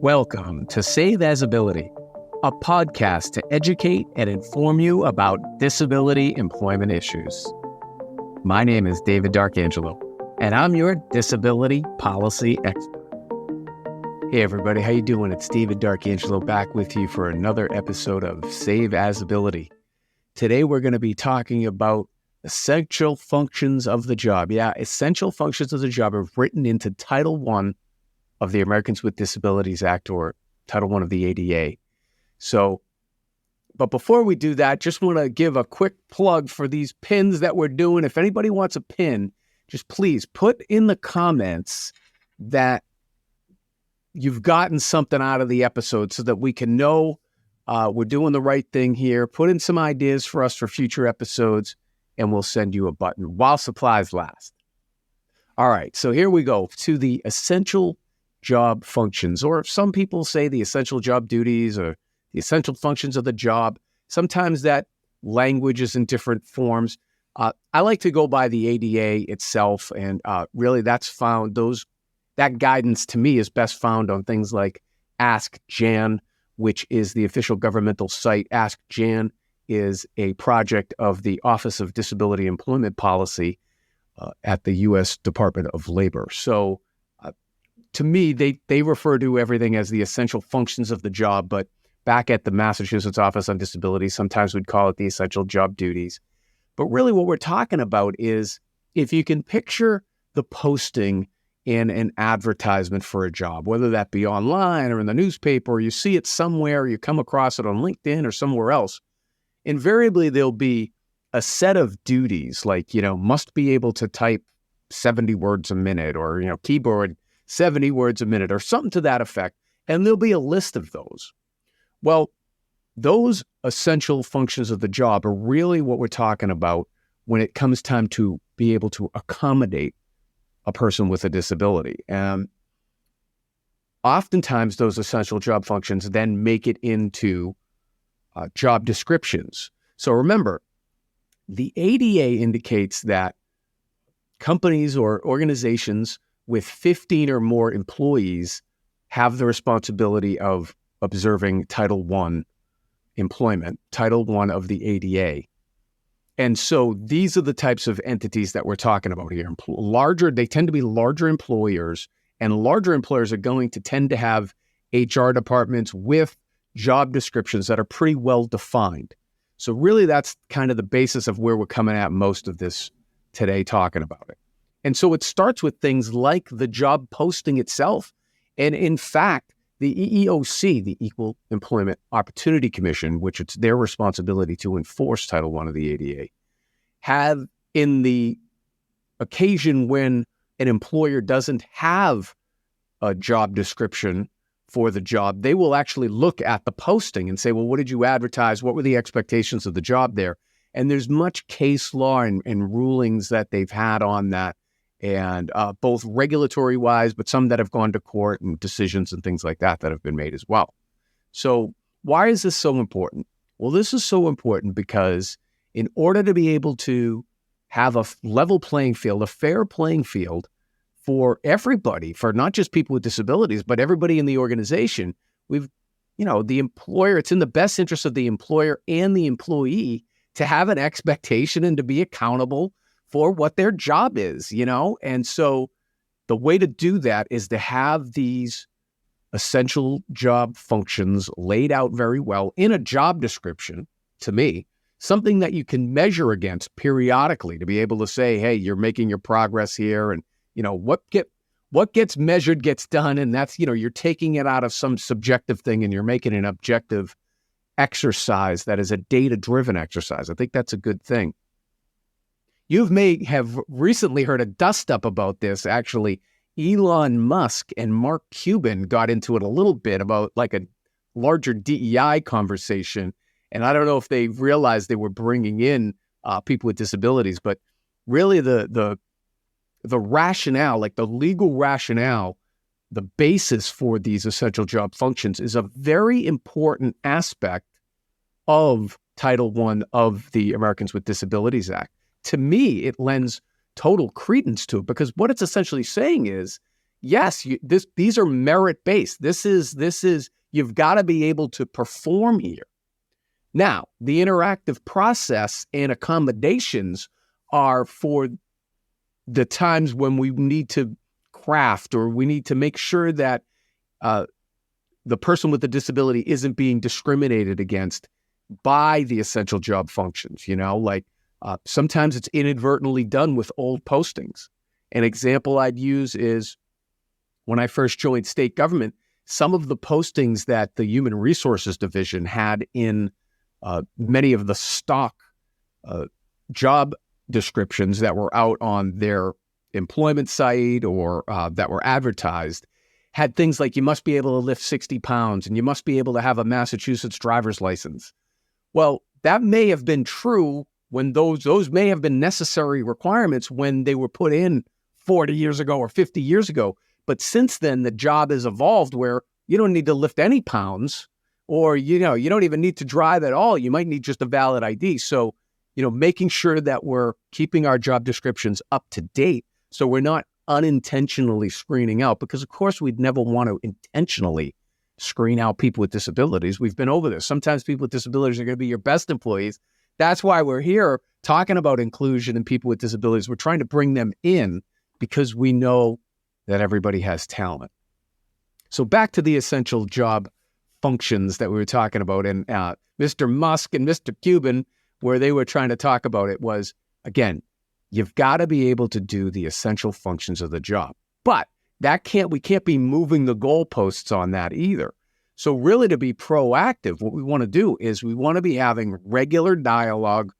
Welcome to Save As Ability, a podcast to educate and inform you about disability employment issues. My name is David D'Arcangelo, and I'm your disability policy expert. Hey everybody, how you doing? It's David D'Arcangelo back with you for another episode of Save As Ability. Today we're going to be talking about essential functions of the job. Yeah, essential functions of the job are written into Title I of the Americans with Disabilities Act, or Title I of the ADA. But before we do that, just want to give a quick plug for these pins that we're doing. If anybody wants a pin, just please put in the comments that you've gotten something out of the episode so that we can know we're doing the right thing here. Put in some ideas for us for future episodes, and we'll send you a button while supplies last. All right, so here we go to the essential job functions, or some people say the essential job duties or the essential functions of the job. Sometimes that language is in different forms. I like to go by the ADA itself, and really that's found, that guidance to me is best found on things like Ask Jan, which is the official governmental site. Ask Jan is a project of the Office of Disability Employment Policy at the U.S. Department of Labor. So to me, they refer to everything as the essential functions of the job, but back at the Massachusetts Office on Disability, sometimes we'd call it the essential job duties. But really what we're talking about is if you can picture the posting in an advertisement for a job, whether that be online or in the newspaper, or you see it somewhere, you come across it on LinkedIn or somewhere else, invariably there'll be a set of duties like, must be able to type 70 words a minute, or, keyboard 70 words a minute, or something to that effect. And there'll be a list of those. Well, those essential functions of the job are really what we're talking about when it comes time to be able to accommodate a person with a disability. And oftentimes those essential job functions then make it into job descriptions. So remember, the ADA indicates that companies or organizations with 15 or more employees have the responsibility of observing Title I employment, Title I of the ADA. And so these are the types of entities that we're talking about here. They tend to be larger employers, and larger employers are going to tend to have HR departments with job descriptions that are pretty well defined. So really that's kind of the basis of where we're coming at most of this today, talking about it. And so it starts with things like the job posting itself. And in fact, the EEOC, the Equal Employment Opportunity Commission, which it's their responsibility to enforce Title I of the ADA, have, in the occasion when an employer doesn't have a job description for the job, they will actually look at the posting and say, well, what did you advertise? What were the expectations of the job there? And there's much case law and rulings that they've had on that, and both regulatory-wise, but some that have gone to court, and decisions and things like that have been made as well. So why is this so important? Well, this is so important because in order to be able to have a level playing field, a fair playing field for everybody, for not just people with disabilities, but everybody in the organization, the employer, it's in the best interest of the employer and the employee to have an expectation and to be accountable for what their job is, And so the way to do that is to have these essential job functions laid out very well in a job description, to me, something that you can measure against periodically to be able to say, hey, you're making your progress here. And, what gets measured gets done. And that's, you're taking it out of some subjective thing and you're making an objective exercise that is a data-driven exercise. I think that's a good thing. You may have recently heard a dust-up about this. Actually, Elon Musk and Mark Cuban got into it a little bit about like a larger DEI conversation. And I don't know if they realized they were bringing in people with disabilities, but really the rationale, like the legal rationale, the basis for these essential job functions is a very important aspect of Title I of the Americans with Disabilities Act. To me, it lends total credence to it because what it's essentially saying is, yes, these are merit-based. This is you've got to be able to perform here. Now, the interactive process and accommodations are for the times when we need to craft or we need to make sure that the person with the disability isn't being discriminated against by the essential job functions. Sometimes it's inadvertently done with old postings. An example I'd use is when I first joined state government, some of the postings that the Human Resources Division had in many of the stock job descriptions that were out on their employment site or that were advertised had things like you must be able to lift 60 pounds and you must be able to have a Massachusetts driver's license. Well, that may have been true when those may have been necessary requirements when they were put in 40 years ago or 50 years ago. But since then, the job has evolved where you don't need to lift any pounds or, you don't even need to drive at all. You might need just a valid ID. So, making sure that we're keeping our job descriptions up to date so we're not unintentionally screening out, because of course we'd never want to intentionally screen out people with disabilities. We've been over this. Sometimes people with disabilities are going to be your best employees. That's why we're here talking about inclusion and people with disabilities. We're trying to bring them in because we know that everybody has talent. So back to the essential job functions that we were talking about, and Mr. Musk and Mr. Cuban, where they were trying to talk about it was, again, you've got to be able to do the essential functions of the job. But we can't be moving the goalposts on that either. So really, to be proactive, what we want to do is we want to be having regular dialogue,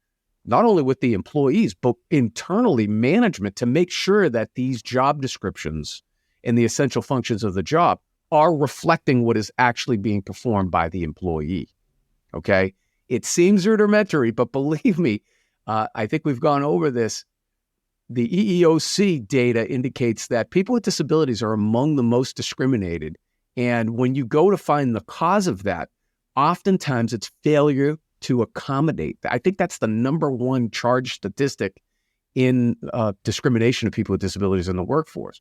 not only with the employees, but internally management, to make sure that these job descriptions and the essential functions of the job are reflecting what is actually being performed by the employee. Okay? It seems rudimentary, but believe me, I think we've gone over this. The EEOC data indicates that people with disabilities are among the most discriminated. And when you go to find the cause of that, oftentimes it's failure to accommodate. I think that's the number one charge statistic in discrimination of people with disabilities in the workforce.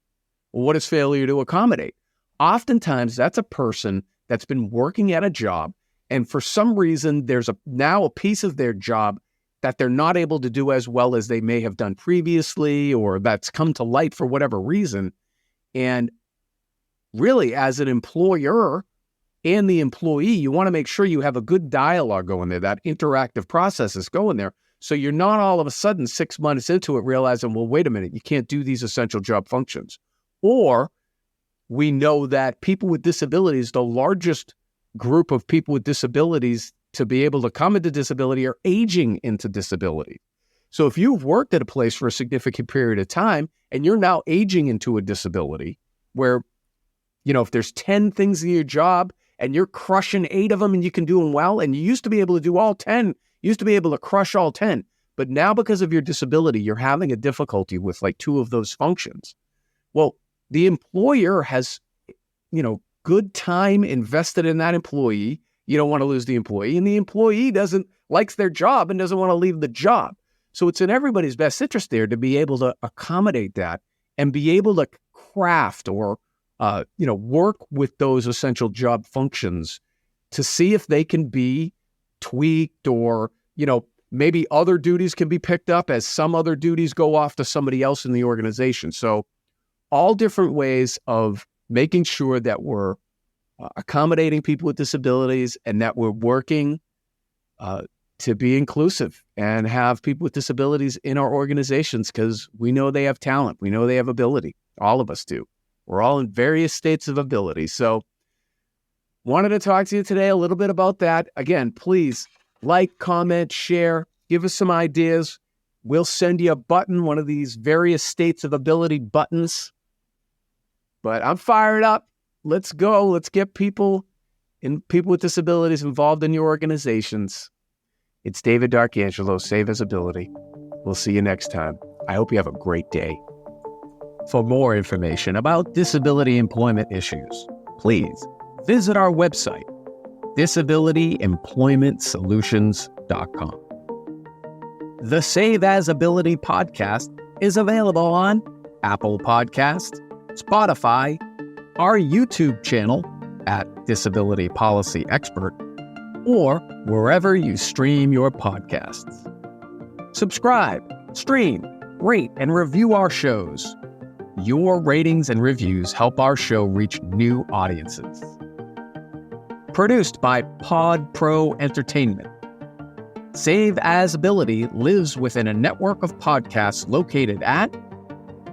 Well, what is failure to accommodate? Oftentimes that's a person that's been working at a job, and for some reason there's now a piece of their job that they're not able to do as well as they may have done previously, or that's come to light for whatever reason. And really, as an employer and the employee, you want to make sure you have a good dialogue going there, that interactive process is going there. So you're not all of a sudden 6 months into it realizing, well, wait a minute, you can't do these essential job functions. Or we know that people with disabilities, the largest group of people with disabilities to be able to come into disability are aging into disability. So if you've worked at a place for a significant period of time and you're now aging into a disability where, if there's 10 things in your job and you're crushing 8 of them and you can do them well, and you used to be able to do all 10, you used to be able to crush all 10, but now because of your disability, you're having a difficulty with like 2 of those functions. Well, the employer has, good time invested in that employee. You don't want to lose the employee, and the employee likes their job and doesn't want to leave the job. So it's in everybody's best interest there to be able to accommodate that and be able to craft or, work with those essential job functions to see if they can be tweaked or, maybe other duties can be picked up as some other duties go off to somebody else in the organization. So all different ways of making sure that we're accommodating people with disabilities and that we're working to be inclusive and have people with disabilities in our organizations, because we know they have talent. We know they have ability. All of us do. We're all in various states of ability. So wanted to talk to you today a little bit about that. Again, please like, comment, share, give us some ideas. We'll send you a button, one of these various states of ability buttons. But I'm fired up. Let's go. Let's get people with disabilities involved in your organizations. It's David D'Arcangelo, Save Visibility. We'll see you next time. I hope you have a great day. For more information about disability employment issues, please visit our website, disabilityemploymentsolutions.com. The Save As Ability podcast is available on Apple Podcasts, Spotify, our YouTube channel at Disability Policy Expert, or wherever you stream your podcasts. Subscribe, stream, rate, and review our shows. Your ratings and reviews help our show reach new audiences. Produced by Pod Pro Entertainment. Save As Ability lives within a network of podcasts located at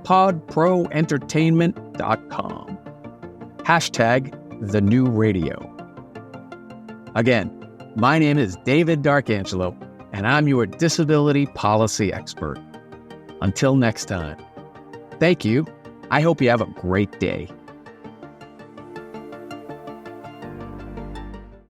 podproentertainment.com. #TheNewRadio. Again, my name is David D'Arcangelo, and I'm your disability policy expert. Until next time, thank you. I hope you have a great day.